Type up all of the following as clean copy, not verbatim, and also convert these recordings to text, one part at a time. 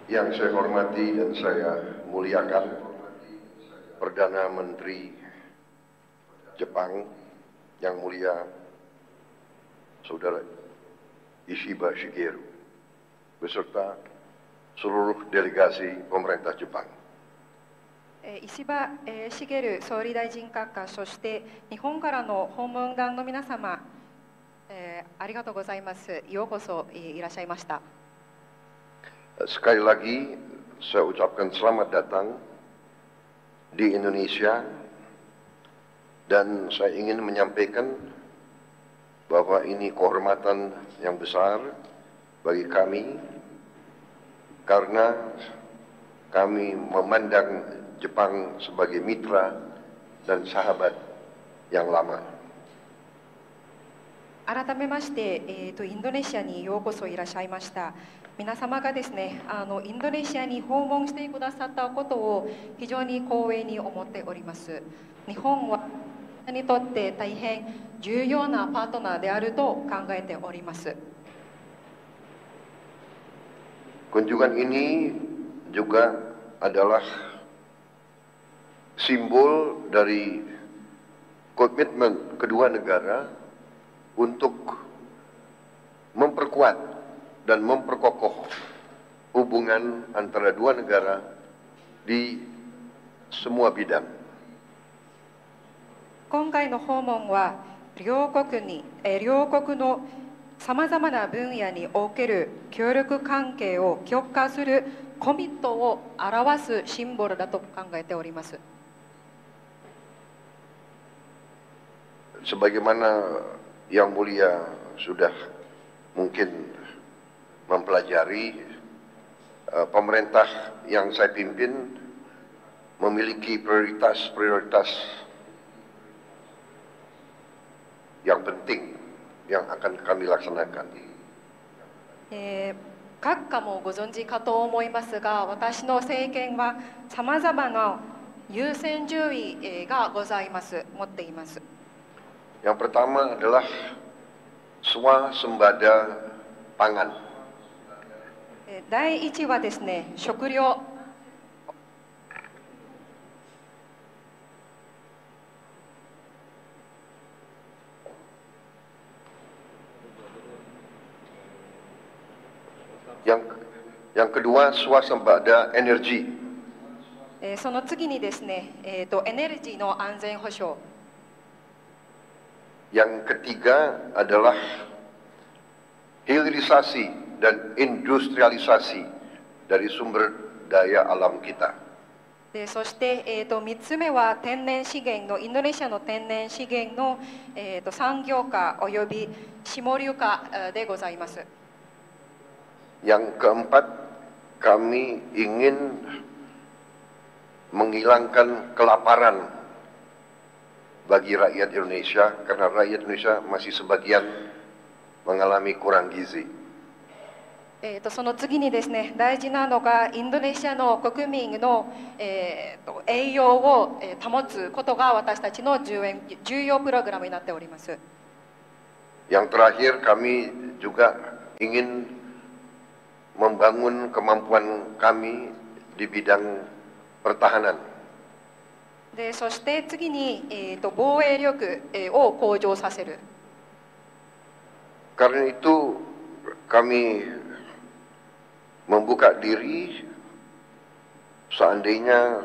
Yang saya hormati dan saya muliakan Perdana Menteri Jepang yang mulia Saudara Ishiba Shigeru beserta seluruh delegasi pemerintah Jepang. 石破茂総理大臣閣下、そして日本からの訪問団の皆様、ありがとうございます。ようこそいらっしゃいました。 Sekali lagi saya ucapkan selamat datang di Indonesia dan saya ingin menyampaikan bahwa ini kehormatan yang besar bagi kami karena kami memandang Jepang sebagai mitra dan sahabat yang lama. 改めまして、インドネシアにようこそいらっしゃいました。皆様がですね、インドネシアに訪問してくださったことを非常に光栄に思っております。日本はにとって大変重要なパートナーであると考えております。 Kunjungan ini juga adalah simbol dari komitmen kedua negara untuk memperkuat dan memperkokoh hubungan antara dua negara di semua bidang. 今回の訪問は両国のさまざまな分野における協力関係を強化するコミットを表すシンボルだと考えております。 Sebagaimana Yang Mulia sudah mungkin mempelajari, pemerintah yang saya pimpin memiliki prioritas yang penting yang akan kami laksanakan. 閣下もご存知かと思いますが、私の政権はさまざまな優先順位がございます、持っています。 Yang pertama adalah swasembada pangan. 第一はですね、食料。 Yang kedua swasembada energi. その次にですね、エネルギーの安全保障。 Yang ketiga adalah hilirisasi dan industrialisasi dari sumber daya alam kita. そして、3つ目は天然資源のインドネシアの天然資源の、産業化および下流化でございます。 Yang keempat, kami ingin menghilangkan kelaparan bagi rakyat Indonesia karena rakyat Indonesia masih sebagian mengalami kurang gizi. その次にですね、大事なのがインドネシアの国民の、栄養を保つことが私たちの重要プログラムになっております。 Yang terakhir, kami juga ingin membangun kemampuan kami di bidang pertahanan. でそして次に、防衛力、を向上させる。 Karena itu kami membuka diri seandainya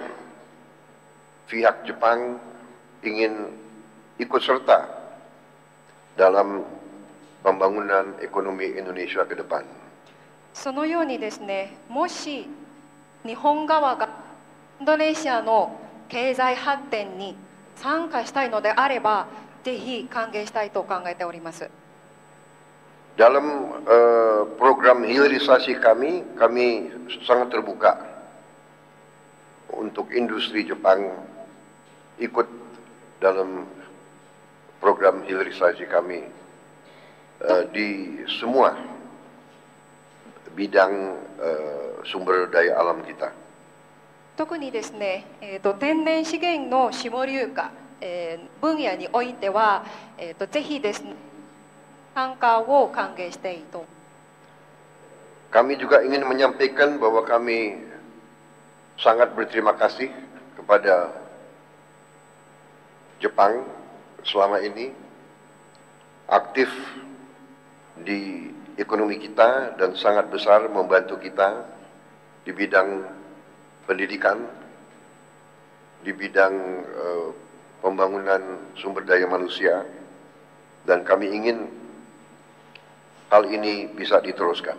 pihak Jepang ingin ikut serta dalam pembangunan ekonomi Indonesia ke depan. そのようにですね、もし日本側がインドネシアの経済発展に参加したいのであれば、ぜひ歓迎したいと考えております。 Dalam program hilirisasi kami sangat terbuka untuk industri Jepang ikut dalam program hilirisasi kami di semua bidang sumber daya alam kita. 特にですね、天然資源の下流化、分野においては、ぜひですね、参加を歓迎していると。 Kami juga ingin menyampaikan bahwa kami sangat berterima kasih kepada Jepang selama ini aktif di ekonomi kita dan sangat besar membantu kita di bidang pendidikan, di bidang pembangunan sumber daya manusia, dan kami ingin hal ini bisa diteruskan.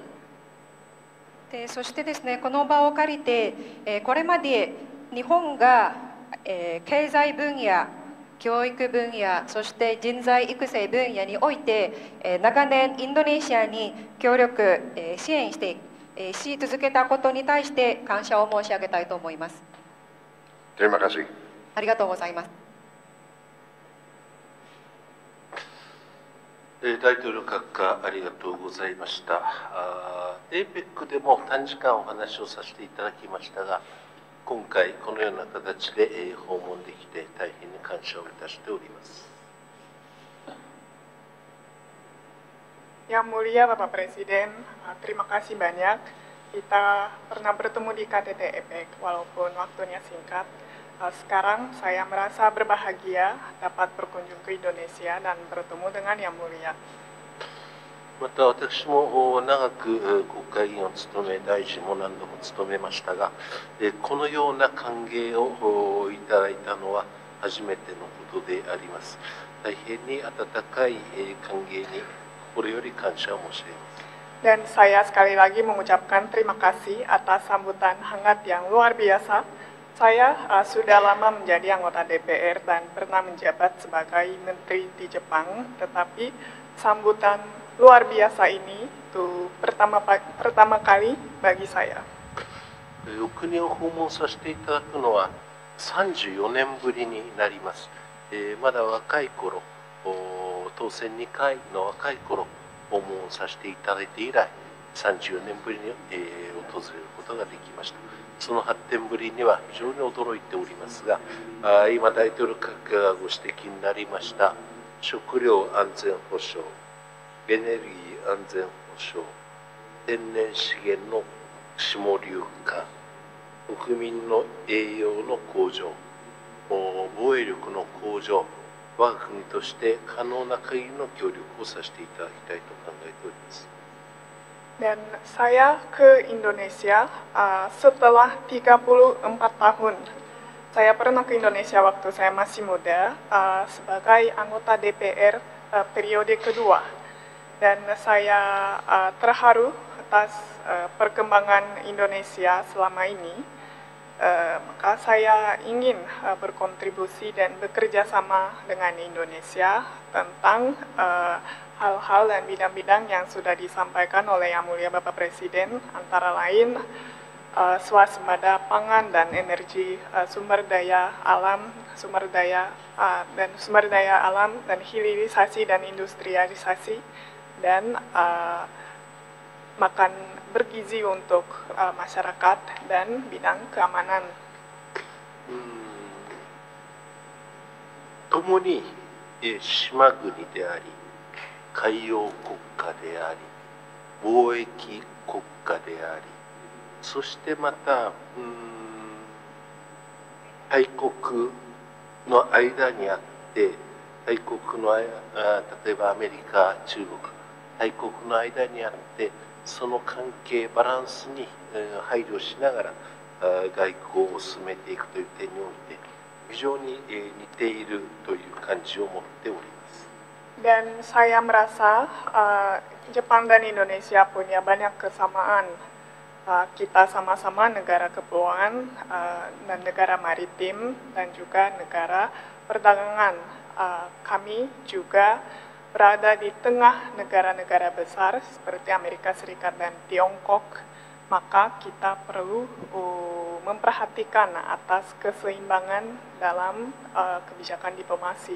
でそしてですね、この場を借りて、これまで日本が、経済分野、教育分野、そして人材育成分野において、長年インドネシアに協力、支援してし続けたことに対して感謝を申し上げたいと思います。 Terima kasih. ありがとうございます。 大統領閣下、ありがとうございました。APEC でも短時間お話をさせていただきましたが、今回このような形で訪問できて大変に感謝をいたしております。 Yang mulia Bapak Presiden, terima kasih banyak. Kita pernah bertemu di KTT APEC walaupun waktunya singkat. Sekarang saya merasa berbahagia dapat berkunjung ke Indonesia dan bertemu dengan Yang Mulia. また私も長く国会議員を務め、大臣も何度も務めましたが、このような歓迎をいただいたのは初めてのことであります。大変に温かい歓迎に心より感謝を申し上げます。 Dan saya sekali lagi mengucapkan terima kasih atas sambutan hangat yang luar biasa. Saya sudah lama menjadi anggota DPR dan pernah menjabat sebagai menteri di Jepang, tetapi sambutan luar biasa ini itu pertama kali bagi saya. お国を訪問させていただくのは34年ぶりになります。まだ若い頃、当選2回の若い頃訪問させていただいて以来、34年ぶりに訪れることができました。その発展ぶりには非常に驚いておりますが、今大統領閣下がご指摘になりました食料安全保障、エネルギー安全保障、天然資源の下流化、国民の栄養の向上、防衛力の向上、我が国として可能な限りの協力をさせていただきたいと考えております。 Dan saya ke Indonesia setelah 34 tahun. Saya pernah ke Indonesia waktu saya masih muda sebagai anggota DPR periode kedua. Dan saya terharu atas perkembangan Indonesia selama ini. Maka saya ingin berkontribusi dan bekerja sama dengan Indonesia tentang hal-hal dan bidang-bidang yang sudah disampaikan oleh Yang Mulia Bapak Presiden, antara lain swasembada pangan dan energi, sumber daya alam dan hilirisasi dan industrialisasi, dan makan bergizi untuk masyarakat dan bidang keamanan. 共に島国であり、海洋国家であり、貿易国家であり、そしてまた大国の間にあって、大国の例えばアメリカ、中国、大国の間にあって、その関係バランスに配慮しながら外交を進めていくという点において非常に似ているという感じを持っております。 Dan saya merasa Jepang dan Indonesia punya banyak kesamaan. Kita sama-sama negara kepulauan dan negara maritim dan juga negara perdagangan. Kami juga berada di tengah negara-negara besar seperti Amerika Serikat dan Tiongkok, maka kita perlu memperhatikan atas keseimbangan dalam kebijakan diplomasi.